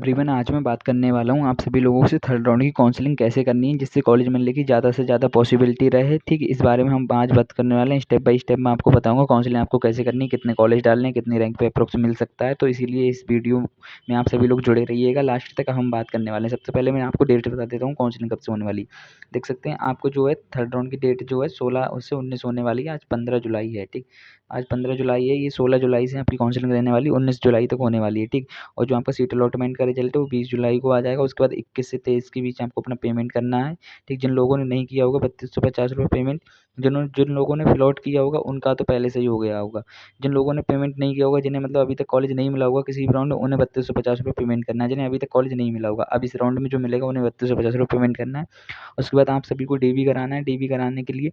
Everyone, आज मैं बात करने वाला हूँ आप सभी लोगों से थर्ड राउंड की काउंसलिंग कैसे करनी है जिससे कॉलेज मिलने की ज़्यादा से ज़्यादा पॉसिबिलिटी रहे। ठीक, इस बारे में हम आज बात करने वाले हैं। स्टेप बाय स्टेप मैं आपको बताऊंगा काउंसलिंग आपको कैसे करनी है, कितने कॉलेज डालने हैं, कितनी रैंक पे अप्रोक्स मिल सकता है। तो इसीलिए इस वीडियो में आप सभी लोग जुड़े रहिएगा, लास्ट तक हम बात करने वाले हैं। सबसे पहले मैं आपको डेट बता देता हूँ काउंसलिंग कब से होने वाली। देख सकते हैं आपको जो है थर्ड राउंड की डेट जो है 16 से 19 होने वाली है। आज 15 जुलाई है। ठीक, आज 15 जुलाई है, ये 16 जुलाई से आपकी काउंसलिंग रहने वाली, 19 जुलाई तक होने वाली है। ठीक, और जो आपका सीट अलॉटमेंट का रिजल्ट है वो 20 जुलाई को आ जाएगा। उसके बाद 21 से 23 के बीच आपको अपना पेमेंट करना है। ठीक, जिन लोगों ने नहीं किया होगा 3250 रुपये पेमेंट, जिन लोगों ने फिल आउट किया होगा उनका तो पहले से ही हो गया होगा। जिन लोगों ने पेमेंट नहीं किया होगा, जिन्हें मतलब अभी तक कॉलेज नहीं मिला होगा किसी भी राउंड में, उन्हें 3250 रुपये पेमेंट करना है। जिन्हें अभी तक कॉलेज नहीं मिला होगा, अब इस राउंड में जो मिलेगा उन्हें 3250 रुपये पेमेंट करना है। उसके बाद आप सभी को डीबी कराना है। डीबी कराने के लिए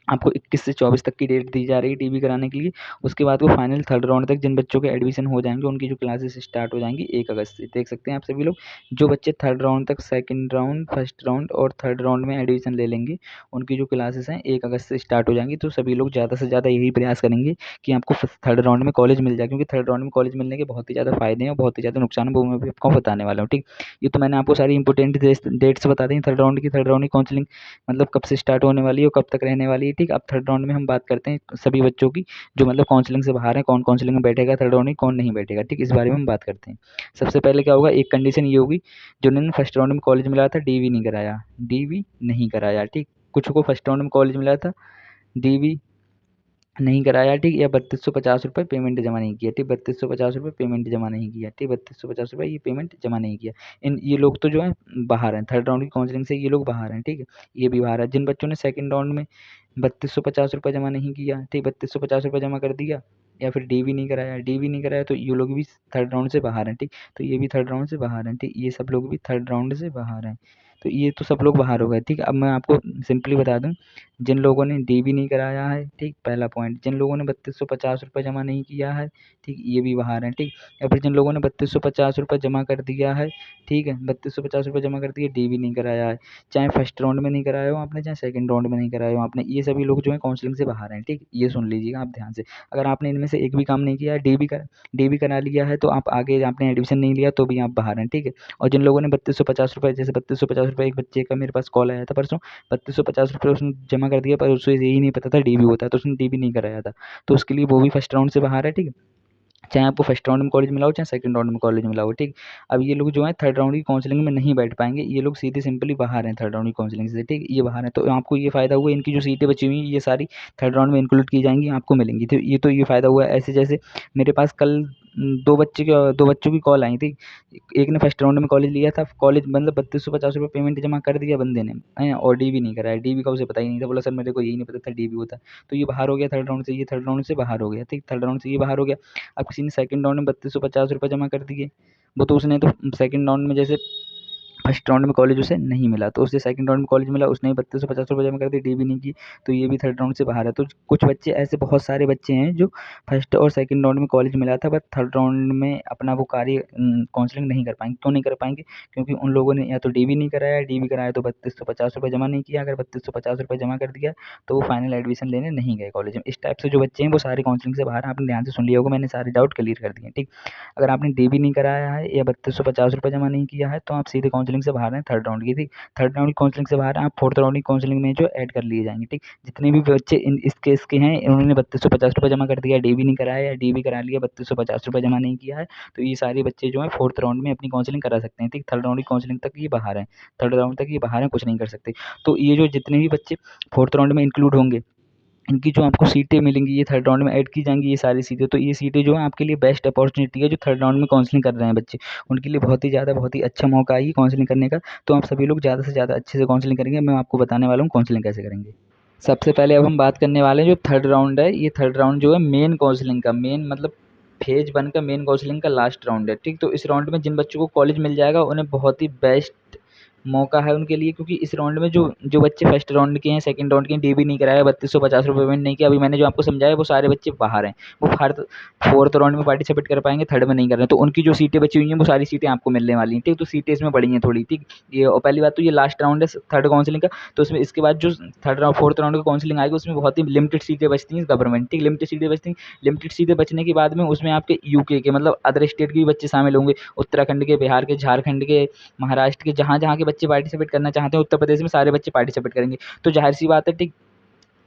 आपको 21 से 24 तक की डेट दी जा रही है डीबी कराने के लिए। उसके बाद वो फाइनल थर्ड राउंड तक जिन बच्चों के एडमिशन हो जाएंगे उनकी जो क्लासेस स्टार्ट हो जाएंगी 1 अगस्त से। देख सकते हैं आप सभी लोग, जो बच्चे थर्ड राउंड तक, सेकंड राउंड, फर्स्ट राउंड और थर्ड राउंड में एडमिशन ले लेंगे उनकी जो क्लासेस हैं 1 अगस्त से स्टार्ट हो जाएंगी। तो सभी लोग ज़्यादा से ज़्यादा यही प्रयास करेंगे कि आपको थर्ड राउंड में कॉलेज मिल जाए, क्योंकि थर्ड राउंड में कॉलेज मिलने के बहुत ही ज़्यादा फायदे हैं और बहुत ही ज़्यादा नुकसान है, वो मैं भी आपको बताने वाला हूँ। ठीक, ये तो मैंने आपको सारी इंपॉर्टेंट डेट्स बता दी थर्ड राउंड की। थर्ड राउंड की काउंसलिंग मतलब कब से स्टार्ट होने वाली है और कब तक रहने वाली है। ठीक, अब थर्ड राउंड में हम बात करते हैं सभी बच्चों की जो मतलब काउंसलिंग से बाहर है, कौन काउंसलिंग में बैठेगा थर्ड राउंड में, कौन नहीं बैठेगा। ठीक, इस बारे में हम बात करते हैं। सबसे पहले क्या होगा, एक कंडीशन ये होगी, जिन्होंने फर्स्ट राउंड में कॉलेज मिला था डीवी नहीं कराया, डीवी नहीं कराया। ठीक, कुछ को फर्स्ट राउंड में कॉलेज मिला था, डीवी नहीं कराया। ठीक, या 3250 रुपये पेमेंट जमा नहीं किया। ठीक, 3250 रुपये पेमेंट जमा नहीं किया। ठीक, 3250 रुपये ये पेमेंट जमा नहीं किया। ये लोग तो जो है बाहर हैं, थर्ड राउंड की काउंसलिंग से ये लोग बाहर हैं। ठीक है, ये भी बाहर है। जिन बच्चों ने सेकंड राउंड में 3250 रुपये जमा नहीं किया, ठीक, 3250 रुपये जमा कर दिया, या फिर डीवी नहीं कराया, डीवी नहीं कराया, तो ये लोग भी थर्ड राउंड से बाहर हैं। ठीक, तो ये भी थर्ड राउंड से बाहर हैं। ठीक, ये सब लोग भी थर्ड राउंड से बाहर हैं। तो ये तो सब लोग बाहर हो गए। ठीक, अब मैं आपको सिंपली बता दूं, जिन लोगों ने डीवी नहीं कराया है, ठीक, पहला पॉइंट, जिन लोगों ने 3250 रुपये जमा नहीं किया है, ठीक, ये भी बाहर हैं। ठीक, या फिर जिन लोगों ने 3250 रुपये जमा कर दिया है, ठीक है, 3250 रुपये जमा कर दिए, डीवी नहीं कराया है, चाहे फर्स्ट राउंड में नहीं कराया हो आपने, चाहे सेकंड राउंड में नहीं कराया हो आपने, ये सभी लोग जो है काउंसलिंग से बाहर हैं। ठीक, ये सुन लीजिएगा आप ध्यान से। अगर आपने इनमें से एक भी काम नहीं किया है, डीवी करा लिया है, तो आप आगे आपने एडमिशन नहीं लिया तो भी आप बाहर हैं। ठीक है, और जिन लोगों ने 3250 रुपये, जैसे 3250 रुपये, एक बच्चे का मेरे पास कॉल आया था परसों, 3250 रुपये उसने जमा कर दिया, पर उसे यही नहीं पता था डीबी होता है, तो उसने डीबी नहीं कराया था, तो उसके लिए वो भी फर्स्ट राउंड से बाहर है। ठीक है, चाहे आपको फर्स्ट राउंड में कॉलेज मिला हो, चाहे सेकंड राउंड में कॉलेज मिला हो। ठीक, अब ये लोग जो है थर्ड राउंड की काउंसलिंग में नहीं बैठ पाएंगे, ये लोग सीधे सिंपली बाहर हैं थर्ड राउंड की काउंसलिंग से। ठीक, ये बाहर हैं, तो आपको ये फ़ायदा हुआ, इनकी जो सीटें बची हुई हैं ये सारी थर्ड राउंड में इंक्लूड की जाएंगी, आपको मिलेंगी। तो ये फ़ायदा हुआ है। ऐसे जैसे मेरे पास कल दो बच्चों की कॉल आई थी। एक ने फर्स्ट राउंड में कॉलेज लिया था, कॉलेज मतलब 3250 रुपये पेमेंट जमा कर दिया बंदे ने, और डीवी नहीं कराया, डीवी का उसे पता ही नहीं था, बोला सर मेरे को यही नहीं पता था डीवी होता है। तो ये बाहर हो गया थर्ड राउंड से, ये थर्ड राउंड से बाहर हो गया। ठीक, थर्ड राउंड से ये बाहर हो गया। अब किसी ने सेकंड राउंड में 3250 रुपये जमा कर दिए, वो तो उसने तो सेकंड राउंड में, जैसे फर्स्ट राउंड में कॉलेज उसे नहीं मिला, तो उसे सेकंड राउंड में कॉलेज मिला, उसने 3250 रुपये जमा कर दिए, डीवी नहीं की, तो ये भी थर्ड राउंड से बाहर है। तो कुछ बच्चे ऐसे, बहुत सारे बच्चे हैं जो फर्स्ट और सेकंड राउंड में कॉलेज मिला था, बट थर्ड राउंड में अपना वो कार्य काउंसलिंग नहीं कर पाएंगे। क्यों नहीं कर पाएंगे? क्योंकि उन लोगों ने या तो डीवी नहीं कराया, डीवी कराया तो 3250 रुपये जमा नहीं किया। अगर 3250 रुपये जमा कर दिया तो वो फाइनल एडमिशन लेने नहीं गए कॉलेज में। इस टाइप से जो बच्चे हैं वो सारे काउंसलिंग से बाहर हैं। आपने ध्यान से सुन लिया होगा, मैंने सारे डाउट क्लियर कर दिए। ठीक, अगर आपने डीवी नहीं कराया है या 3250 रुपये जमा नहीं किया है तो आप सीधे काउंसलिंग से बाहर हैं थर्ड राउंड की। ठीक, थर्ड राउंड की काउंसलिंग से बाहर हैं, आप फोर्थ राउंड की काउंसलिंग में जो ऐड कर लिए जाएंगे। ठीक, जितने भी बच्चे इस केस के हैं, उन्होंने 3250 रुपये जमा कर दिया, डीवी नहीं कराया या डीवी करा लिया, 3250 रुपये जमा नहीं किया है, तो ये सारे बच्चे जो है फोर्थ राउंड में अपनी काउंसलिंग करा सकते हैं। ठीक, थर्ड राउंड की काउंसलिंग तक ये बाहर हैं, थर्ड राउंड तक ये बाहर हैं, कुछ नहीं कर सकते। तो ये जो जितने भी बच्चे फोर्थ राउंड में इंक्लूड होंगे, इनकी जो आपको सीटें मिलेंगी ये थर्ड राउंड में ऐड की जाएंगी, ये सारी सीटें। तो ये सीटें जो है आपके लिए बेस्ट अपॉर्चुनिटी है, जो थर्ड राउंड में काउंसलिंग कर रहे हैं बच्चे, उनके लिए बहुत ही अच्छा मौका है ये काउंसलिंग करने का। तो आप सभी लोग ज़्यादा से ज़्यादा अच्छे से काउंसलिंग करेंगे। मैं आपको बताने वाला हूँ काउंसलिंग कैसे करेंगे। सबसे पहले अब हम बात करने वाले हैं जो थर्ड राउंड है, ये थर्ड राउंड जो है मेन काउंसलिंग का, मेन मतलब फेज 1 का मेन काउंसलिंग का लास्ट राउंड है। ठीक, तो इस राउंड में जिन बच्चों को कॉलेज मिल जाएगा उन्हें बहुत ही बेस्ट मौका है उनके लिए, क्योंकि इस राउंड में जो जो बच्चे फर्स्ट राउंड के हैं, सेकंड राउंड के हैं, DB नहीं कराया, 3250 रुपये पेमेंट नहीं किया, अभी मैंने जो आपको समझाया वो सारे बच्चे बाहर हैं, वो फोर्थ राउंड में पार्टिसिपेट कर पाएंगे, थर्ड में नहीं कर रहे हैं, तो उनकी जो सीटें बची हुई हैं वो सारी सीटें आपको मिलने वाली हैं, ठीक। तो सीटें इसमें बढ़ी हैं थोड़ी, ठीक। ये और पहली बात तो ये लास्ट राउंड है थर्ड काउंसिलिंग का, तो इसमें इसके बाद जो थर्ड राउंड फोर्थ राउंड का काउंसिलिंग आएगी उसमें बहुत ही लिमिटेड सीटें बचती हैं गवर्नमेंट, ठीक। लिमिटेड सीटें बचती हैं, लिमिटेड सीटें बचने के बाद में उसमें आपके यूके के मतलब अदर स्टेट के भी बच्चे शामिल होंगे, उत्तराखंड के, बिहार के, झारखंड के, महाराष्ट्र के, जहाँ जहाँ के बच्चे पार्टिसिपेट करना चाहते हैं, उत्तर प्रदेश में सारे बच्चे पार्टिसिपेट करेंगे, तो जाहिर सी बात है, ठीक।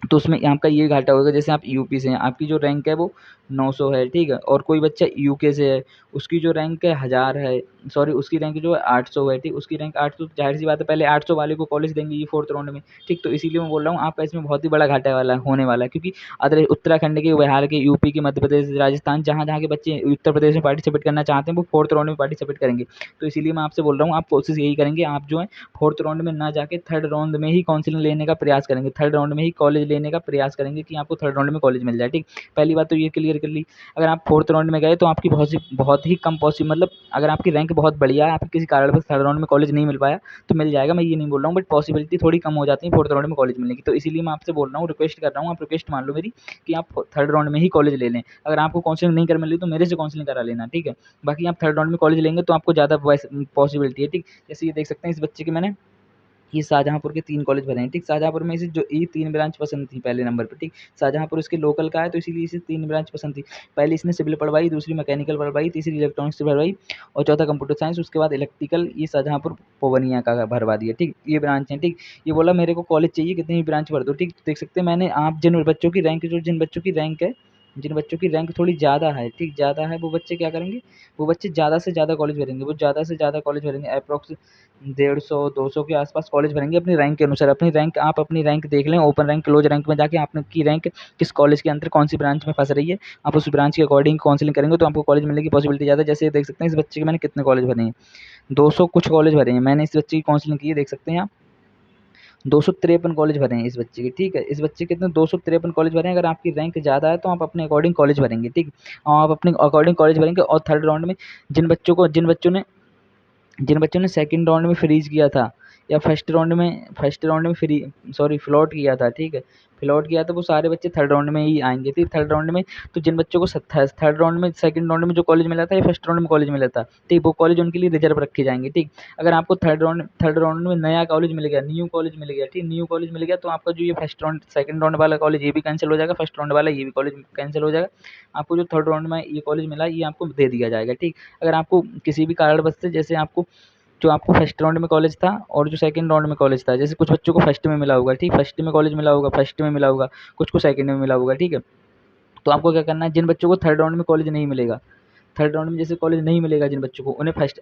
तो उसमें आपका ये घाटा होगा, जैसे आप यूपी से हैं, आपकी जो रैंक है वो 900 है, ठीक है, और कोई बच्चा यूके से है, उसकी जो रैंक है 1000 है, सॉरी उसकी रैंक जो है 800 है, ठीक। उसकी रैंक 800, जाहिर सी बात है पहले 800 वाले को कॉलेज देंगे ये फोर्थ राउंड में, ठीक। तो इसीलिए मैं बोल रहा हूँ आपका इसमें बहुत ही बड़ा घाटा वाला होने वाला है, क्योंकि अदर उत्तराखंड के, बिहार के, यूपी के, मध्य प्रदेश, राजस्थान, जहाँ जहाँ के बच्चे उत्तर प्रदेश में पार्टिसिपेट करना चाहते हैं वो फोर्थ राउंड में पार्टिसिपेट करेंगे। तो इसीलिए मैं आपसे बोल रहा हूँ आप कोशिश यही करेंगे, आप जो है फोर्थ राउंड में ना जाके थर्ड राउंड में ही काउंसलिंग लेने का प्रयास करेंगे, थर्ड राउंड में ही कॉलेज लेने का प्रयास करेंगे कि आपको थर्ड राउंड में कॉलेज मिल जाए, ठीक। पहली बात तो ये क्लियर कर ली। अगर आप फोर्थ राउंड में गए तो आपकी बहुत ही कम पॉसिबल, मतलब अगर आपकी रैंक बहुत बढ़िया है, आपकी किसी कारणवश थर्ड राउंड में कॉलेज नहीं मिल पाया तो मिल जाएगा, मैं ये नहीं बोल रहा हूँ, बट पॉसिबिलिटी थोड़ी कम हो जाती है फोर्थ राउंड में कॉलेज मिलने की। तो इसीलिए मैं आपसे बोल रहा हूँ, रिक्वेस्ट कर रहा हूँ, आप रिक्वेस्ट मान लो मेरी कि आप थर्ड राउंड में ही कॉलेज ले लें। अगर आपको काउंसलिंग नहीं कर मिल रही तो मेरे से काउंसलिंग करा लेना, ठीक है। बाकी आप थर्ड राउंड में कॉलेज लेंगे तो आपको ज़्यादा पॉसिबिलिटी है, ठीक। जैसे ये देख सकते हैं इस बच्चे के मैंने ये शाहजहाँपुर के 3 कॉलेज भरे हैं, ठीक। शाहजहाँपुर में इसे जो ये 3 ब्रांच पसंद थी पहले नंबर पे, ठीक। शाहजहाँपुर इसके लोकल का है तो इसीलिए इसे 3 ब्रांच पसंद थी। पहले इसने सिविल पढ़वाई, दूसरी मैकेनिकल पढ़वाई, तीसरी इलेक्ट्रॉनिक्स से भरवाई और चौथा कंप्यूटर साइंस, उसके बाद इलेक्ट्रिकल ये शाहजहाँपुर पूर्णिया का भरवा दिया, ठीक। ये ब्रांच है, ठीक। ये बोला मेरे को कॉलेज चाहिए, कितनी भी ब्रांच भर दो, ठीक। देख सकते हैं मैंने आप जिन बच्चों की रैंक है, जिन बच्चों की रैंक थोड़ी ज़्यादा है, ठीक, ज़्यादा है, वो बच्चे क्या करेंगे, वो बच्चे ज़्यादा से ज़्यादा कॉलेज भरेंगे, वो ज़्यादा से ज़्यादा कॉलेज भरेंगे, अप्रॉक्स 150-200 के आसपास कॉलेज भरेंगे अपनी रैंक के अनुसार। अपनी रैंक आप अपनी रैंक देख लें, ओपन रैंक, क्लोज रैंक में जाके आपकी रैंक किस कॉलेज के अंदर कौन सी ब्रांच में फंस रही है, आप उस ब्रांच के अकॉर्डिंग काउंसलिंग करेंगे तो आपको कॉलेज मिलने की पॉसिबिलिटी ज़्यादा है। जैसे देख सकते हैं इस बच्चे के मैंने कितने कॉलेज भरे हैं, 200 कुछ कॉलेज भरे हैं मैंने इस बच्चे की काउंसलिंग की है, देख सकते हैं आप 253 कॉलेज भरे हैं इस बच्चे के, ठीक है। इस बच्चे के कितने 253 कॉलेज भरे हैं। अगर आपकी रैंक ज़्यादा है तो आप अपने अकॉर्डिंग कॉलेज भरेंगे, ठीक। और आप अपने अकॉर्डिंग कॉलेज भरेंगे और थर्ड राउंड में जिन बच्चों ने सेकंड राउंड में फ्रीज किया था या फर्स्ट राउंड में फ्री सॉरी फ्लॉट किया था, ठीक है, फ्लॉट किया था, वो सारे बच्चे थर्ड राउंड में ही आएंगे, ठीक। थर्ड राउंड में तो जिन बच्चों को थर्ड राउंड में सेकंड राउंड में जो कॉलेज मिला था या फर्स्ट राउंड में कॉलेज मिला था, ठीक, वो कॉलेज उनके लिए रिजर्व रखे जाएंगे, ठीक। अगर आपको थर्ड राउंड में नया कॉलेज मिल गया, न्यू कॉलेज मिल गया, ठीक, न्यू कॉलेज मिल गया तो आपका जो ये फर्स्ट राउंड सेकंड राउंड वाला कॉलेज ये भी कैंसिल हो जाएगा, फर्स्ट राउंड वाला ये भी कॉलेज कैंसिल हो जाएगा। आपको जो थर्ड राउंड में ये कॉलेज मिला ये आपको दे दिया जाएगा, ठीक। अगर आपको किसी भी कारणवश से जैसे आपको फर्स्ट राउंड में कॉलेज था और जो सेकंड राउंड में कॉलेज था, जैसे कुछ बच्चों को फर्स्ट में मिला होगा, ठीक, फर्स्ट में कॉलेज मिला होगा, फर्स्ट में मिला होगा, कुछ को सेकंड में मिला होगा, ठीक है। तो आपको क्या करना है, जिन बच्चों को थर्ड राउंड में कॉलेज नहीं मिलेगा, थर्ड राउंड में जैसे कॉलेज नहीं मिलेगा जिन बच्चों को,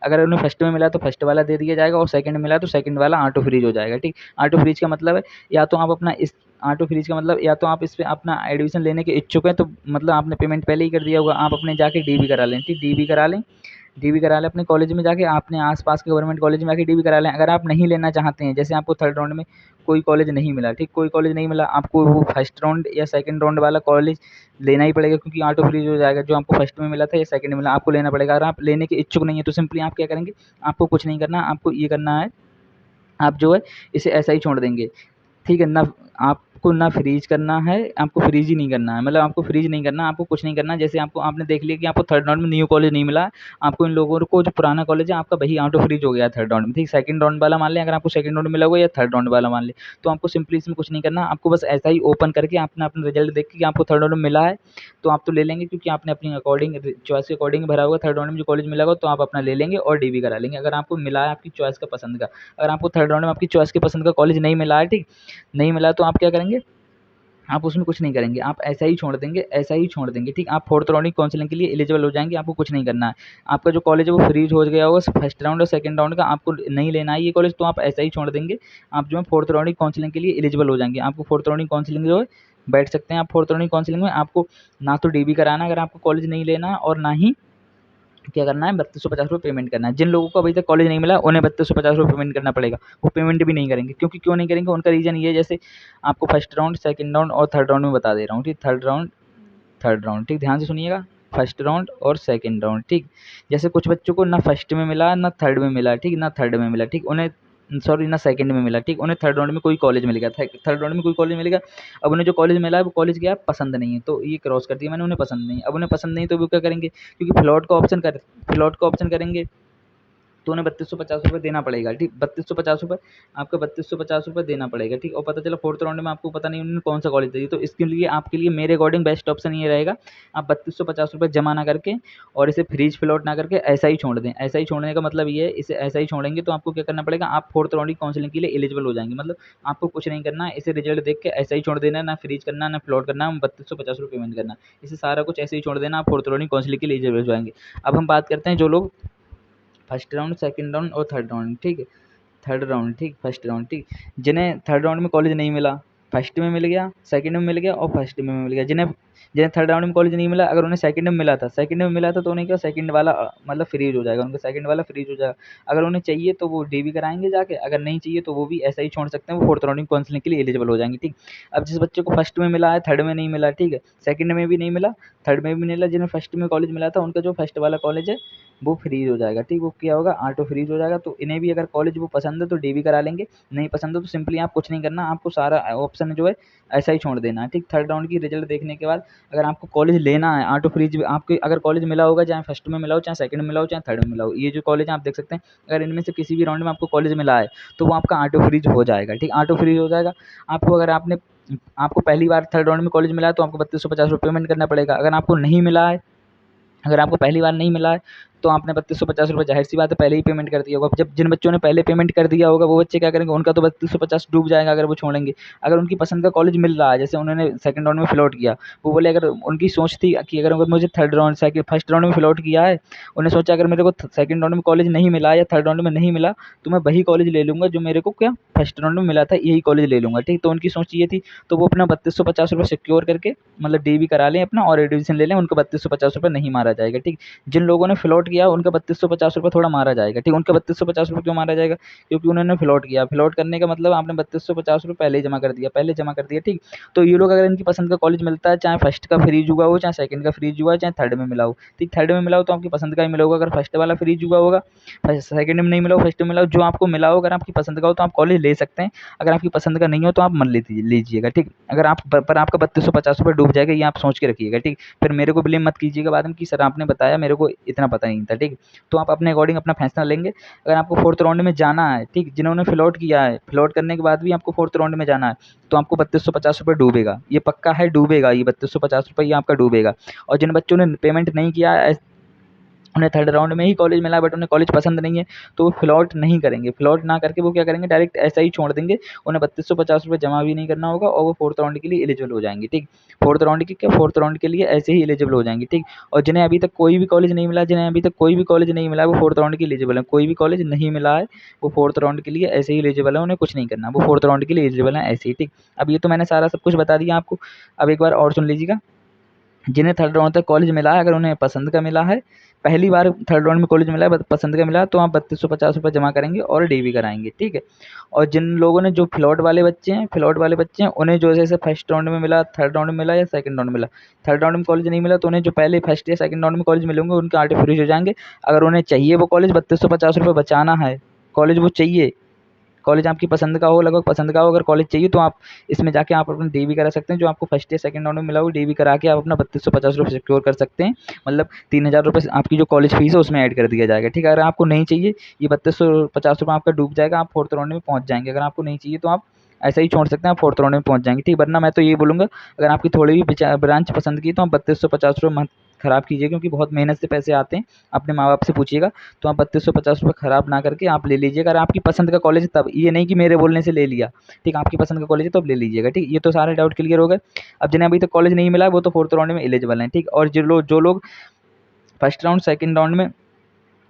अगर उन्हें फर्स्ट में मिला तो फर्स्ट वाला दे दिया जाएगा और सेकंड में मिला तो सेकंड वाला ऑटो फ्रीज हो जाएगा, ठीक। ऑटो फ्रीज का मतलब है या तो आप अपना इस ऑटो फ्रीज का मतलब या तो आप इस पे अपना एडमिशन लेने के इच्छुक हैं तो मतलब आपने पेमेंट पहले ही कर दिया होगा, आप अपने जाके डीबी करा लें, ठीक, डीबी करा लें, डीबी करा लें अपने कॉलेज में जाके, आपने आसपास के गवर्नमेंट कॉलेज में जाके डीबी करा लें। अगर आप नहीं लेना चाहते हैं, जैसे आपको थर्ड राउंड में कोई कॉलेज नहीं मिला, ठीक, कोई कॉलेज नहीं मिला, आपको वो फर्स्ट राउंड या सेकंड राउंड वाला कॉलेज लेना ही पड़ेगा क्योंकि ऑटो फ्रीज हो जाएगा, जो आपको फर्स्ट में मिला था या सेकंड में मिला आपको लेना पड़ेगा। अगर आप लेने के इच्छुक नहीं है तो सिंपली आप क्या करेंगे, आपको कुछ नहीं करना, आपको ये करना है, आप जो है इसे ऐसा ही छोड़ देंगे, ठीक है ना। आपको ना फ्रीज करना है, आपको फ्रीज ही नहीं करना है, मतलब आपको फ्रीज नहीं करना, आपको कुछ नहीं करना। जैसे आपने देख लिया कि आपको थर्ड राउंड में न्यू कॉलेज नहीं मिला, आपको इन लोगों को जो पुराना कॉलेज है आपका वही ऑटो फ्रीज हो गया थर्ड राउंड में, ठीक। सेकंड राउंड वाला मान लें, अगर आपको सेकंड राउंड मिला होगा या थर्ड राउंड वाला मान लें, तो आपको सिंपली इसमें कुछ नहीं करना, आपको बस ऐसा ही ओपन करके अपना अपना रिजल्ट देख के कि आपको थर्ड राउंड में मिला है तो आप तो ले लेंगे क्योंकि आपने अपनी अकॉर्डिंग चॉइस के अकॉर्डिंग भरा होगा। थर्ड राउंड में जो कॉलेज मिला होगा तो आप अपना ले लेंगे और डीबी करा लेंगे अगर आपको मिला है आपकी चॉइस का पसंद का। अगर आपको थर्ड राउंड में आपकी चॉइस के पसंद का कॉलेज नहीं मिला है, ठीक, नहीं मिला तो आप क्या करेंगे, आप उसमें कुछ नहीं करेंगे, आप ऐसा ही छोड़ देंगे, ऐसा ही छोड़ देंगे, ठीक। आप फोर्थ राउंड की काउंसलिंग के लिए एलिजिबल हो जाएंगे, आपको कुछ नहीं करना है। आपका जो कॉलेज है वो फ्रीज हो गया होगा फर्स्ट राउंड और सेकंड राउंड का, आपको नहीं लेना है ये कॉलेज तो आप ऐसा ही छोड़ देंगे। आप जो है फोर्थ राउंड की काउंसलिंग के लिए एलिजिबल हो जाएंगे। आपको फोर्थ राउंड की काउंसलिंग जो है बैठ सकते हैं आप फोर्थ राउंड की काउंसलिंग में। आपको ना तो डीबी कराना अगर आपको कॉलेज नहीं लेना और ना ही क्या करना है, 3250 रुपये पेमेंट करना है। जिन लोगों को अभी तक कॉलेज नहीं मिला उन्हें 3250 रुपये पेमेंट करना पड़ेगा, वो पेमेंट भी नहीं करेंगे। क्योंकि क्यों नहीं करेंगे, उनका रीज़न ये है, जैसे आपको फर्स्ट राउंड, सेकंड राउंड और थर्ड राउंड में बता दे रहा हूँ, ठीक। थर्ड राउंड, ठीक, ध्यान से सुनिएगा, फर्स्ट राउंड और सेकंड राउंड, ठीक। जैसे कुछ बच्चों को ना फर्स्ट में मिला ना थर्ड में मिला, ठीक, ना थर्ड में मिला, ठीक, उन्हें सॉरी ना सेकंड में मिला, ठीक, उन्हें थर्ड राउंड में कोई कॉलेज मिल गया, थर्ड राउंड में कोई कॉलेज मिल गया। अब उन्हें जो कॉलेज मिला है वो कॉलेज क्या है, पसंद नहीं है, तो ये क्रॉस कर दिया मैंने, उन्हें पसंद नहीं। अब उन्हें पसंद नहीं तो वो क्या करेंगे, क्योंकि फ्लॉट का ऑप्शन करेंगे तो उन्हें 3250 रुपये देना पड़ेगा, ठीक, 3250 रुपये, आपका 3250 रुपये देना पड़ेगा, ठीक। और पता चला फोर्थ राउंड में आपको पता नहीं उन्होंने कौन सा कॉलेज दी, तो इसके लिए आपके लिए मेरे अकॉर्डिंग बेस्ट ऑप्शन ये रहेगा, आप 3250 रुपये जमा ना करके और इसे फ्रीज फ्लॉट ना करके ऐसा ही छोड़ दें। ऐसा ही छोड़ने का मतलब ये है, इसे ऐसा ही छोड़ेंगे तो आपको क्या करना पड़ेगा, आप फोर्थ राउंड की काउंसलिंग के लिए एलिजिबल हो जाएंगे, मतलब आपको कुछ नहीं करना है, इसे रिजल्ट देख के ऐसा ही छोड़ देना है, ना फ्रीज करना ना फ्लॉट करना, 3250 रुपये पेमेंट करना, इसे सारा कुछ ऐसे ही छोड़ देना, आप फोर्थ राउंड की काउंसलिंग के लिए एलिजिबल हो जाएंगे। अब हम बात करते हैं जो लोग फर्स्ट राउंड, सेकंड राउंड और थर्ड राउंड, ठीक है, थर्ड राउंड, ठीक, फर्स्ट राउंड, ठीक, जिन्हें थर्ड राउंड में कॉलेज नहीं मिला, फर्स्ट में मिल गया, सेकंड में मिल गया और फर्स्ट में मिल गया, जिन्हें जिन्हें थर्ड राउंड में कॉलेज नहीं मिला, अगर उन्हें सेकंड में मिला था, तो उन्हें क्या सेकंड वाला मतलब फ्रीज हो जाएगा, उनका सेकंड वाला फ्रीज हो जाएगा। अगर उन्हें चाहिए तो वो डीवी कराएंगे जाके, अगर नहीं चाहिए तो वो भी ऐसा ही छोड़ सकते हैं, वो फोर्थ राउंड की काउंसलिंग के लिए एलिजिबल हो जाएंगे, ठीक। अब जिस बच्चे को फर्स्ट में मिला है, थर्ड में नहीं मिला, ठीक है, सेकंड में भी नहीं मिला, थर्ड में भी नहीं मिला, जिन्हें फर्स्ट में कॉलेज मिला था उनका जो फर्स्ट वाला कॉलेज है वो फ्रीज हो जाएगा, ठीक, वो क्या होगा, ऑटो फ्रीज हो जाएगा। तो इन्हें भी अगर कॉलेज वो पसंद है तो डीवी करा लेंगे, नहीं पसंद है तो सिंपली आप कुछ नहीं करना, आपको सारा ऑप्शन जो है ऐसा ही छोड़ देना है, ठीक। थर्ड राउंड की रिजल्ट देखने के बाद अगर आपको कॉलेज लेना है, ऑटो फ्रीज आपके अगर कॉलेज मिला होगा, चाहे फर्स्ट में मिला हो, चाहे सेकंड में मिला हो, चाहे थर्ड में मिला हो, ये जो कॉलेज आप देख सकते हैं, अगर इनमें से किसी भी राउंड में आपको कॉलेज मिला है तो वो आपका ऑटो फ्रीज हो जाएगा, ठीक, ऑटो फ्रीज हो जाएगा। आपको अगर आपको पहली बार थर्ड राउंड में कॉलेज मिला है तो आपको 3250 रुपये पेमेंट करना पड़ेगा। अगर आपको नहीं मिला है, अगर आपको पहली बार नहीं मिला है तो आपने 3250 रुपये जाहिर सी बात है पहले ही पेमेंट कर दिया होगा। जब जिन बच्चों ने पहले पेमेंट कर दिया होगा वो बच्चे क्या करेंगे, उनका तो 3250 डूब जाएगा अगर वो छोड़ेंगे। अगर उनकी पसंद का कॉलेज मिल रहा है, जैसे उन्होंने सेकंड राउंड में फ्लॉट किया, वो बोले अगर उनकी सोच थी कि अगर मुझे third round second first round में फ्लॉट किया है, उन्हें सोचा अगर मेरे को सेकंड राउंड में कॉलेज नहीं मिला या थर्ड राउंड में नहीं मिला तो मैं वही कॉलेज ले लूँगा जो मेरे को क्या फर्स्ट राउंड में मिला था, यही कॉलेज ले लूँगा, ठीक। तो उनकी सोच ये थी, तो वो अपना 3250 रुपये सिक्योर करके मतलब डी करा लें अपना और एडमिशन ले लें, उनको 3250 रुपये नहीं मारा जाएगा, ठीक। जिन लोगों ने फ्लॉट किया उनका 3250 रुपये थोड़ा मारा जाएगा, ठीक। उनका 3250 रुपये क्यों मारा जाएगा, क्योंकि उन्होंने फ्लॉट किया। फ्लॉट करने का मतलब आपने 3250 रुपये पहले जमा कर दिया, ठीक। तो ये लोग अगर इनकी पसंद का कॉलेज मिलता है, चाहे फर्स्ट का फ्रीज हुआ हो, चाहे सेकंड का फ्रीज हुआ है, चाहे थर्ड में मिला हो, ठीक, थर्ड में मिला हो तो आपकी पसंद का ही मिला होगा। अगर फर्स्ट वाला फ्रीज हुआ होगा, सेकंड में नहीं मिला हो, फर्स्ट में मिला हो, जो आपको मिला हो अगर आपकी पसंद का हो तो आप कॉलेज ले सकते हैं। अगर आपकी पसंद का नहीं हो तो आप मन लीजिएगा, ठीक। अगर आप पर आपका 3250 रुपये डूब जाएगा, ये आप सोच के रखिएगा, ठीक। फिर मेरे को ब्लेम मत कीजिएगा बाद में कि सर आपने बताया, मेरे को इतना पता नहीं था, ठीक। तो आप अपने अकॉर्डिंग अपना फैसला लेंगे। अगर आपको फोर्थ राउंड में जाना है, ठीक, जिन्होंने फ्लॉट किया है, फ्लॉट करने के बाद भी आपको फोर्थ राउंड में जाना है तो आपको 3250 रुपये डूबेगा, ये पक्का है, डूबेगा, ये 3250 रुपये ये आपका डूबेगा। और जिन बच्चों ने पेमेंट नहीं किया है, उन्हें थर्ड राउंड में ही कॉलेज मिला बट उन्हें कॉलेज पसंद नहीं है, तो वो फ्लॉट नहीं करेंगे, फ्लॉट ना करके वो क्या करेंगे, डायरेक्ट ऐसा ही छोड़ देंगे। उन्हें 3250 रुपये जमा भी नहीं करना होगा और वो फोर्थ राउंड के लिए एलिजिबल हो जाएंगे, ठीक। फोर्थ राउंड के लिए ऐसे ही एलिजिबल हो जाएंगे, ठीक। और जिन्हें अभी तक कोई भी कॉलेज नहीं मिला, वो फोर्थ राउंड के एलिजिबल है। कोई भी कॉलेज नहीं मिला है वो फोर्थ राउंड के लिए ऐसे ही एलिजिबल है, उन्हें कुछ नहीं करना, वो फोर्थ राउंड के लिए एलिजिबल है ऐसे ही, ठीक। अब ये तो मैंने सारा सब कुछ बता दिया आपको। अब एक बार और सुन लीजिएगा, जिन्हें थर्ड राउंड तक कॉलेज मिला है, अगर उन्हें पसंद का मिला है, पहली बार थर्ड राउंड में कॉलेज मिला है, पसंद का मिला है, तो आप 3250 रुपये जमा करेंगे और डीवी कराएंगे, ठीक है। और जिन लोगों ने जो फ्लॉट वाले बच्चे हैं उन्हें जो जैसे फर्स्ट राउंड में मिला, थर्ड राउंड में मिला या सेकंड राउंड में मिला, थर्ड राउंड में कॉलेज नहीं मिला तो उन्हें जो पहले फर्स्ट या सेकंड राउंड में कॉलेज मिलेंगे उनके आर्टे फ्रीज हो जाएंगे। अगर उन्हें चाहिए वो कॉलेज 3250 रुपये बचाना है, कॉलेज वो चाहिए, कॉलेज आपकी पसंद का हो, लगभग पसंद का हो, अगर कॉलेज चाहिए तो आप इसमें जाके आप अपना डीवी करा सकते हैं। जो आपको फर्स्ट या सेकंड राउंड में मिला हो डीवी करा के आप अपना 3250 रुपये सिक्योर कर सकते हैं, मतलब 3000 रुपये आपकी जो कॉलेज फीस है उसमें ऐड कर दिया जाएगा, ठीक है। अगर आपको नहीं चाहिए, ये 3250 रुपये आपका डूब जाएगा, आप फोर्थ राउंड में पहुंच जाएंगे। अगर आपको नहीं चाहिए तो आप ऐसा ही छोड़ सकते हैं, आप फोर्थ राउंड में पहुंच जाएंगे, ठीक। वरना मैं तो ये बोलूँगा, अगर आपकी थोड़ी भी ब्रांच पसंद की तो आप 3250 रुपये मत खराब कीजिए, क्योंकि बहुत मेहनत से पैसे आते हैं। अपने माँ बाप से पूछिएगा, तो आप 3250 रुपये खराब ना करके आप ले लीजिएगा। अगर आपकी पसंद का कॉलेज, तब ये नहीं कि मेरे बोलने से ले लिया, ठीक, आपकी पसंद का कॉलेज है तो आप ले लीजिएगा, ठीक। ये तो सारे डाउट क्लियर हो गए। अब जिन्हें अभी तक कॉलेज नहीं मिला वो तो फोर्थ राउंड में एलिजिबल हैं, ठीक। और जो लोग फर्स्ट राउंड सेकंड राउंड में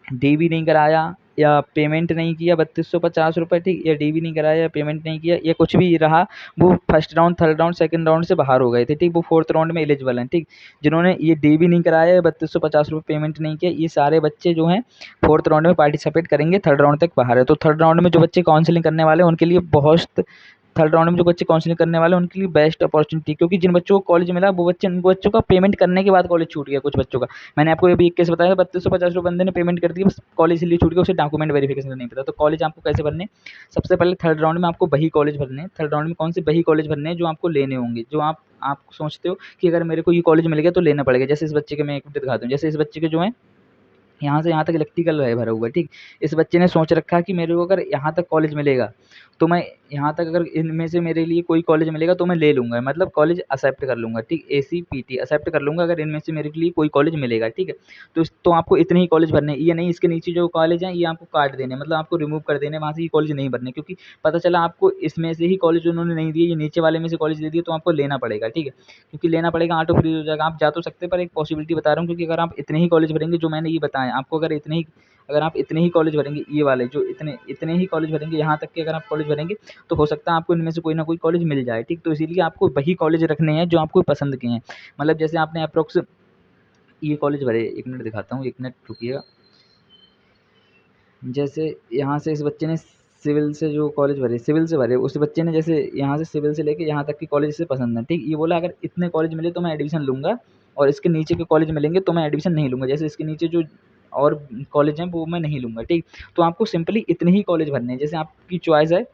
डीवी नहीं कराया या पेमेंट नहीं किया 3250 रुपये, ठीक, या डीवी नहीं कराया या पेमेंट नहीं किया या कुछ भी रहा, वो first round, third round, second round से बाहर हो गए थे, ठीक, वो फोर्थ राउंड में एलिजिबल हैं, ठीक। जिन्होंने ये डीवी नहीं कराया या 3250 रुपये पेमेंट नहीं किया, ये सारे बच्चे जो हैं फोर्थ राउंड में पार्टिसिपेट करेंगे, थर्ड राउंड तक बाहर है। तो थर्ड राउंड में जो बच्चे काउंसलिंग करने वाले हैं उनके लिए बहुत थर्ड राउंड में जो बच्चे काउंसलिंग करने वाले हैं उनके लिए बेस्ट अपॉर्चुनिटी, क्योंकि जिन बच्चों को कॉलेज मिला वो बच्चों का पेमेंट करने के बाद कॉलेज छूट गया कुछ बच्चों का। मैंने आपको अभी एक केस बताया, 3250 बंदे ने पेमेंट कर दी, बस कॉलेज इसलिए छूट गया, उसे डॉक्यूमेंट वेरिफिकेशन नहीं पता। तो कॉलेज आपको कैसे भरने, सबसे पहले थर्ड राउंड में आपको वही कॉलेज भरने हैं। थर्ड राउंड में कौन से वही कॉलेज भरने हैं जो आपको लेने होंगे, जो आप सोचते हो कि अगर मेरे को ये कॉलेज मिल गया तो लेना पड़ेगा। जैसे इस बच्चे के मैं एक मिनट दिखाता हूँ, जैसे इस बच्चे के जो है यहाँ से यहाँ तक इलेक्ट्रिकल है भरा हुआ है, ठीक। इस बच्चे ने सोच रखा है कि मेरे को अगर यहाँ तक कॉलेज मिलेगा तो मैं यहाँ तक, अगर इनमें से मेरे लिए कोई कॉलेज मिलेगा तो मैं ले लूँगा, मतलब कॉलेज एक्सेप्ट कर लूँगा, ठीक। ACPT एक्सेप्ट कर लूँगा अगर इनमें से मेरे लिए कोई कॉलेज मिलेगा, ठीक है। तो आपको इतने ही कॉलेज भरने हैं, ये नहीं इसके नीचे जो कॉलेज हैं ये आपको काट देने, मतलब आपको रिमूव कर देने, वहाँ से ये कॉलेज नहीं भरने, क्योंकि पता चला आपको इसमें से ही कॉलेज उन्होंने नहीं दिए, ये नीचे वाले में से कॉलेज दे दिए, तो आपको लेना पड़ेगा, ठीक है। क्योंकि लेना पड़ेगा, ऑटो फ्री हो जाएगा। आप जा तो सकते हैं, पर एक पॉसिबिलिटी बता रहा हूँ, क्योंकि अगर आप इतने ही कॉलेज भरेंगे जो मैंने ये बताएं आपको, अगर आप इतने ही कॉलेज भरेंगे, ये वाले जो इतने ही कॉलेज भरेंगे, यहाँ तक के अगर आप कॉलेज भरेंगे तो हो सकता है आपको इनमें से कोई ना कोई कॉलेज मिल जाए, ठीक। तो इसीलिए आपको वही कॉलेज रखने हैं जो आपको पसंद के हैं। मतलब जैसे आपने अप्रोक्स ये कॉलेज भरे, एक मिनट दिखाता हूँ, एक मिनट रुकिएगा। जैसे यहाँ से इस बच्चे ने सिविल से जो कॉलेज भरे, सिविल से भरे, उस बच्चे ने जैसे यहाँ से सिविल से लेके यहाँ तक की कॉलेज से पसंद है, ठीक। ये बोला अगर इतने कॉलेज मिले तो मैं एडमिशन लूँगा, और इसके नीचे के कॉलेज मिलेंगे तो मैं एडमिशन नहीं लूँगा। जैसे इसके नीचे जो और कॉलेज हैं वो मैं नहीं लूँगा, ठीक। तो आपको सिंपली इतने ही कॉलेज भरने हैं। जैसे आपकी चॉइस है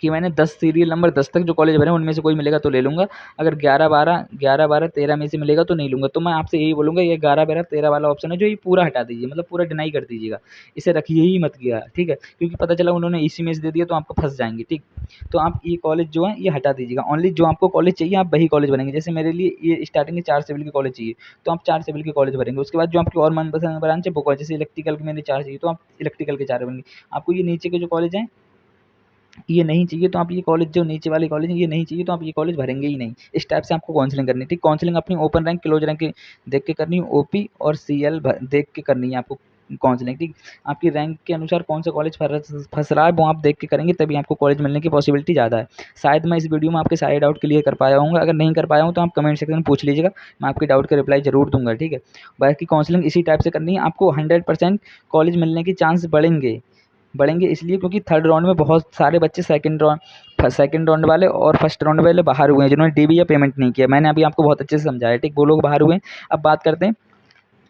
कि मैंने 10 सीरियल नंबर 10 तक जो कॉलेज भरे हैं उनमें से कोई मिलेगा तो ले लूँगा, अगर 11 12 13 में से मिलेगा तो नहीं लूँगा। तो मैं आपसे यही बोलूँगा, ये 11 12 13 वाला ऑप्शन है जो, ये पूरा हटा दीजिए, मतलब पूरा डिनाई कर दीजिएगा, इसे रखिए ही मत किया, ठीक है। क्योंकि पता चला उन्होंने इसी में से दे दिया तो आपको फंस जाएंगे, ठीक। तो आप ये कॉलेज जो है ये हटा दीजिएगा, ओनली जो आपको कॉलेज चाहिए आप वही कॉलेज भरेंगे। जैसे मेरे लिए ये स्टार्टिंग में 4 सिविल के कॉलेज चाहिए, तो आप 4 सिविल के कॉलेज भरेंगे। उसके बाद जो आपकी और मनपसंद ब्रांच है वो कॉलेज, जैसे इलेक्ट्रिकल के मैंने 4 चाहिए तो आप इलेक्ट्रिकल के 4 भरेंगे। आपको ये नीचे के जो कॉलेज हैं ये नहीं चाहिए तो आप ये कॉलेज, जो नीचे वाले कॉलेज हैं ये नहीं चाहिए तो आप ये कॉलेज भरेंगे ही नहीं। इस टाइप से आपको काउंसलिंग करनी है, ठीक। काउंसलिंग अपनी ओपन रैंक क्लोज रैंक देख के करनी है, ओपी और सीएल देख के करनी है आपको काउंसलिंग, ठीक। आपकी रैंक के अनुसार कौन सा कॉलेज फंस रहा है वो आप देख के करेंगे, तभी आपको कॉलेज मिलने की पॉसिबिलिटी ज़्यादा है। शायद मैं इस वीडियो में आपके सारे डाउट क्लियर कर पाया हूँ, अगर नहीं कर पाया हूँ तो आप कमेंट सेक्शन में पूछ लीजिएगा, मैं आपके डाउट का रिप्लाई जरूर दूंगा, ठीक है। बाकी काउंसलिंग इसी टाइप से करनी है, आपको 100% कॉलेज मिलने के चांस बढ़ेंगे इसलिए क्योंकि थर्ड राउंड में बहुत सारे बच्चे सेकंड राउंड वाले और फर्स्ट राउंड वाले बाहर हुए हैं, जिन्होंने डीबी या पेमेंट नहीं किया। मैंने अभी आपको बहुत अच्छे से समझाया, ठीक। वो लोग बाहर हुए हैं। अब बात करते हैं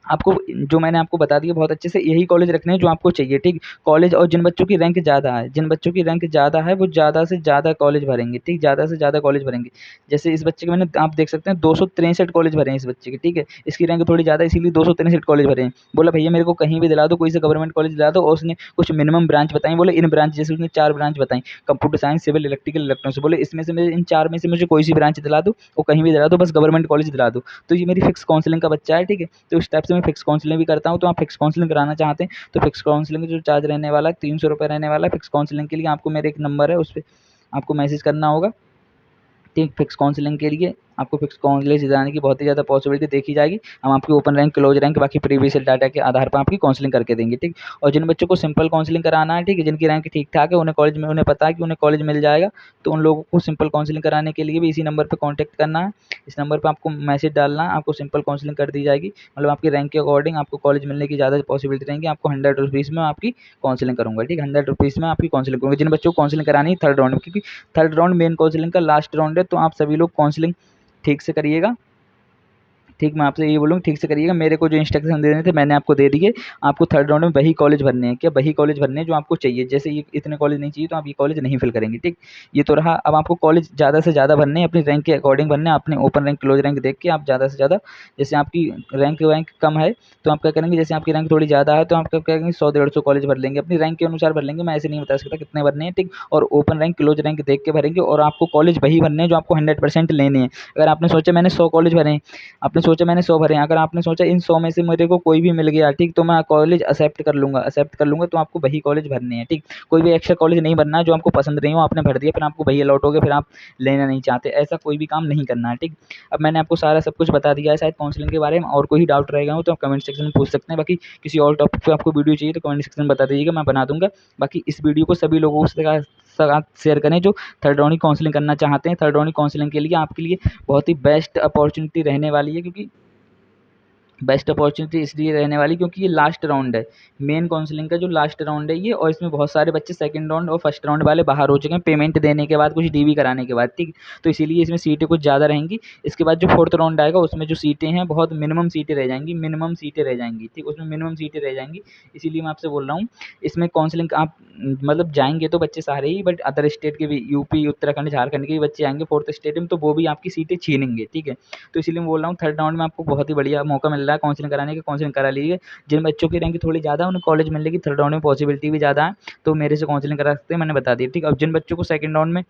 आपको, जो मैंने आपको बता दिया बहुत अच्छे से, यही कॉलेज रखने हैं जो आपको चाहिए, ठीक। कॉलेज, और जिन बच्चों की रैंक ज़्यादा है, वो ज़्यादा से ज़्यादा कॉलेज भरेंगे, ठीक। ज़्यादा से ज़्यादा कॉलेज भरेंगे। जैसे इस बच्चे के मैंने, आप देख सकते हैं 263 कॉलेज भरे हैं इस बच्चे के, ठीक है। इसकी रैंक थोड़ी ज़्यादा इसीलिए 263 कॉलेज भरे हैं। बोला भैया मेरे को कहीं भी दिला दो, कोई से गवर्नमेंट कॉलेज दिला दो, और उसने कुछ मिनिमम ब्रांच बताई, बोले इन ब्रांच, जैसे उसने 4 ब्रांच बताई, computer science, civil, electrical, electronics, बोले इसमें से इन 4 में से मुझे कोई सी ब्रांच दिला दो, वो कहीं भी दिला दो, बस गवर्नमेंट कॉलेज दिला दो। तो ये मेरी फिक्स काउंसलिंग का बच्चा है, ठीक है। तो इस टाइप से मैं फिक्स काउंसलिंग भी करता हूँ। तो आप फिक्स काउंसलिंग कराना चाहते हैं तो फिक्स काउंसलिंग जो चार्ज रहने वाला है 300 रुपये रहने वाला है। फिक्स काउंसलिंग के लिए आपको मेरे एक नंबर है, उस पर आपको मैसेज करना होगा, ठीक। फिक्स काउंसलिंग के लिए आपको फिक्स कॉलेज जाने की बहुत ही ज़्यादा पॉसिबिलिटी देखी जाएगी। हम आपकी ओपन रैंक, क्लोज रैंक, बाकी प्रीवियस डाटा के आधार पर आपकी काउंसलिंग करके देंगे, ठीक। और जिन बच्चों को सिंपल काउंसलिंग कराना है, ठीक है, जिनकी रैंक ठीक ठाक है, उन्हें कॉलेज में, उन्हें पता है कि उन्हें कॉलेज मिल जाएगा, तो उन लोगों को सिंपल काउंसलिंग कराने के लिए भी इसी नंबर पर कॉन्टैक्ट करना है। इस नंबर पर आपको मैसेज डालना है, आपको सिंपल काउंसलिंग कर दी जाएगी। मतलब आपकी रैंक के अकॉर्डिंग आपको कॉलेज मिलने की ज़्यादा पॉसिबिलिटी रहेंगी। आपको 100 रुपीज़ में आपकी काउंसलिंग करूँगा, ठीक। 100 रुपीज़ में आपकी काउंसलिंग करूँगा जिन बच्चों को काउंसलिंग करानी है थर्ड राउंड में, क्योंकि थर्ड राउंड मेन काउंसलिंग का लास्ट राउंड है। तो आप सभी लोग काउंसलिंग ठीक से करिएगा, ठीक। मैं आपसे ये बोलूँगा ठीक से करिएगा, मेरे को जो इंस्ट्रक्शन देने थे मैंने आपको दे दिए। आपको थर्ड राउंड में वही कॉलेज भरने हैं, क्या वही कॉलेज भरने हैं जो आपको चाहिए। जैसे ये इतने कॉलेज नहीं चाहिए तो आप ये कॉलेज नहीं फिल करेंगे, ठीक। ये तो रहा। अब आपको कॉलेज ज़्यादा से ज़्यादा भरने हैं, अपनी रैंक के अकॉर्डिंग भरने हैं, अपने ओपन रैंक, क्लोज रैंक देख के आप ज़्यादा से ज़्यादा। जैसे आपकी रैंक कम है तो आप क्या करेंगे, जैसे आपकी रैंक थोड़ी ज़्यादा है तो आप क्या करेंगे, 100 150 कॉलेज भर लेंगे, अपनी रैंक के अनुसार भर लेंगे। मैं ऐसे नहीं बता सकता कितने भरने हैं, ठीक। और ओपन रैंक, क्लोज रैंक देख के भरेंगे, और आपको कॉलेज वही भरने हैं जो आपको 100% लेने हैं। अगर आपने सोचा मैंने 100 कॉलेज भरे हैं, आपने सोचा मैंने 100 भरे हैं, अगर आपने सोचा इन 100 में से मेरे को कोई भी मिल गया, ठीक, तो मैं कॉलेज एक्सेप्ट कर लूँगा, तो आपको वही कॉलेज भरने हैं, ठीक। कोई भी एक्स्ट्रा कॉलेज नहीं भरना है जो आपको पसंद नहीं हो, आपने भर दिया फिर आपको वही अलॉट हो गया, फिर आप लेना नहीं चाहते, ऐसा कोई भी काम नहीं करना है, ठीक। अब मैंने आपको सारा सब कुछ बता दिया है। शायद काउंसलिंग के बारे में और कोई डाउट रहेगा हो तो आप कमेंट सेक्शन में पूछ सकते हैं। बाकी किसी और टॉपिक पे आपको वीडियो चाहिए तो कमेंट सेक्शन में बता दीजिएगा, मैं बना दूंगा। बाकी इस वीडियो को सभी लोगों के साथ शेयर करें जो थर्ड राउंड की काउंसलिंग करना चाहते हैं। थर्ड राउंड की काउंसलिंग के लिए आपके लिए बहुत ही बेस्ट अपॉर्चुनिटी रहने वाली है, क्योंकि बेस्ट अपॉर्चुनिटी इसलिए रहने वाली क्योंकि ये लास्ट राउंड है, मेन काउंसलिंग का जो लास्ट राउंड है ये, और इसमें बहुत सारे बच्चे सेकंड राउंड और फर्स्ट राउंड वाले बाहर हो चुके हैं पेमेंट देने के बाद, कुछ डीवी कराने के बाद, ठीक। तो इसीलिए इसमें सीटें कुछ ज़्यादा रहेंगी। इसके बाद जो फोर्थ राउंड आएगा उसमें जो सीटें हैं बहुत मिनिमम सीटें रह जाएंगी, मिनिमम सीटें रह जाएंगी, ठीक, उसमें मिनिमम सीटें रह जाएंगी। इसीलिए मैं आपसे बोल रहा हूँ इसमें काउंसलिंग आप मतलब जाएंगे तो बच्चे सारे ही, बट अदर स्टेट के भी, यूपी, उत्तराखंड, झारखंड के भी बच्चे आएंगे फोर्थ स्टेट में, तो वो भी आपकी सीटें छीनेंगे, ठीक है। तो इसीलिए मैं बोल रहा हूँ थर्ड राउंड में आपको बहुत ही बढ़िया मौका मिल रहा है काउंसलिंग कराने का, काउंसलिंग करा लीजिए। जिन बच्चों की रैंक थोड़ी ज़्यादा है उन्हें कॉलेज मिलने की थर्ड राउंड में पॉसिबिलिटी भी ज़्यादा है, तो मेरे से काउंसलिंग करा सकते हैं, मैंने बता दिया, ठीक। अब जिन बच्चों को सेकंड राउंड में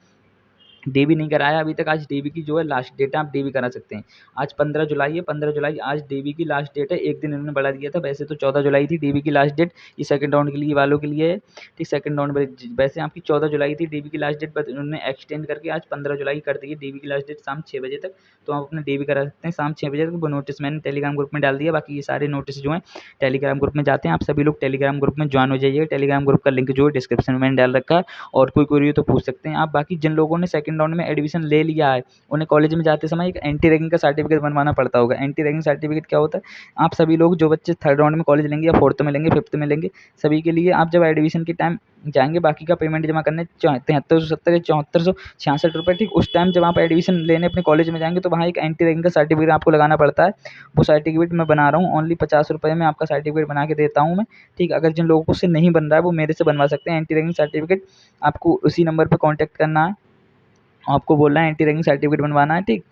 डीबी नहीं कराया अभी तक, आज डीबी की जो है लास्ट डेट है, आप डीबी करा सकते हैं। आज 15 जुलाई है, 15 जुलाई आज डीबी की लास्ट डेट है, एक दिन इन्होंने बढ़ा दिया था, वैसे तो 14 जुलाई थी डीबी की लास्ट डेट, ये सेकंड राउंड के लिए वालों के लिए है, ठीक। सेकंड राउंड में वैसे आपकी 14 जुलाई थी डीबी की लास्ट डेट, बट उन्होंने एक्सटेंड करके आज 15 जुलाई कर दी है डीबी की लास्ट डेट, शाम 6 बजे तक। तो आप अपना डीबी करा सकते हैं शाम 6 बजे तक, वो नोटिस मैंने टेलीग्राम ग्रुप में डाल दिया। बाकी ये सारे नोटिस जो हैं टेलीग्राम ग्रुप में जाते हैं, आप सभी लोग टेलीग्राम ग्रुप में ज्वाइन हो जाइएगा। टेलीग्राम ग्रुप का लिंक जो है डिस्क्रिप्शन में मैंने डाल रखा है, और कोई क्वेरी हो तो पूछ सकते हैं आप। बाकी जिन लोगों ने सेकंड राउंड में एडमिशन ले लिया है उन्हें कॉलेज में जाते समय एक एंटी रैगिंग का सर्टिफिकेट बनवाना पड़ता होगा। एंटी रैगिंग सर्टिफिकेट क्या होता है, आप सभी लोग जो बच्चे थर्ड राउंड में कॉलेज लेंगे या फोर्थ में लेंगे, फिफ्थ में लेंगे, सभी के लिए आप जब एडमिशन के टाइम जाएंगे बाकी का पेमेंट जमा करने 7370 या 7466 रुपये, ठीक। उस टाइम जब आप एडमिशन लेने अपने कॉलेज में जाएंगे तो वहाँ एक एंटी रैगिंग का सर्टिफिकेट आपको लगाना पड़ता है। वो सर्टिफिकेट मैं बना रहा हूँ, ओनली 50 रुपये में आपका सर्टिफिकेट बना के देता हूँ मैं, ठीक। अगर जिन लोगों को उससे नहीं बन रहा है वो मेरे से बनवा सकते हैं एंटी रैगिंग सर्टिफिकेट। आपको उसी नंबर पर कॉन्टैक्ट करना है, आपको बोलना है एंटी रैगिंग सर्टिफिकेट बनवाना है, ठीक।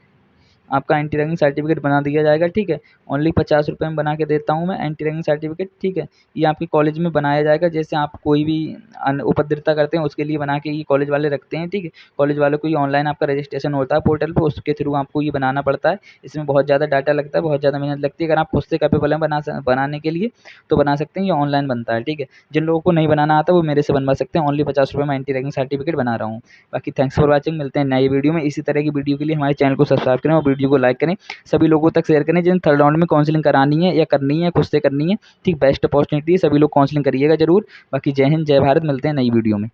आपका एंटी रैगिंग सर्टिफिकेट बना दिया जाएगा, ठीक है। ओनली 50 रुपये में बना के देता हूँ मैं एंटी रैगिंग सर्टिफिकेट, ठीक है। ये आपके कॉलेज में बनाया जाएगा, जैसे आप कोई भी उपद्रवता करते हैं उसके लिए बना के ये कॉलेज वाले रखते हैं, ठीक है। कॉलेज वालों को ये ऑनलाइन आपका रजिस्ट्रेशन होता है पोर्टल पर, उसके थ्रू आपको ये बनाना पड़ता है। इसमें बहुत ज़्यादा डाटा लगता है, बहुत ज़्यादा मेहनत लगती है। अगर आप खुद से कैपेबल हैं बनाने के लिए तो बना सकते हैं, ये ऑनलाइन बनता है, ठीक है। जिन लोगों को नहीं बनाना आता वो मेरे से बनवा सकते हैं, ओनली 50 रुपये में एंटी रैगिंग सर्टिफिकेट बना रहा हूँ। बाकी थैंक्स फॉर वॉचिंग, मिलते हैं नई वीडियो में। इसी तरह की वीडियो के लिए हमारे चैनल को सब्सक्राइब करें और वीडियो को लाइक करें, सभी लोगों तक शेयर करें जिन थर्ड राउंड में काउंसलिंग करानी है या करनी है, खुद से करनी है, ठीक। बेस्ट अपॉर्चुनिटी है, सभी लोग काउंसलिंग करिएगा जरूर। बाकी जय हिंद, जय भारत, मिलते हैं नई वीडियो में।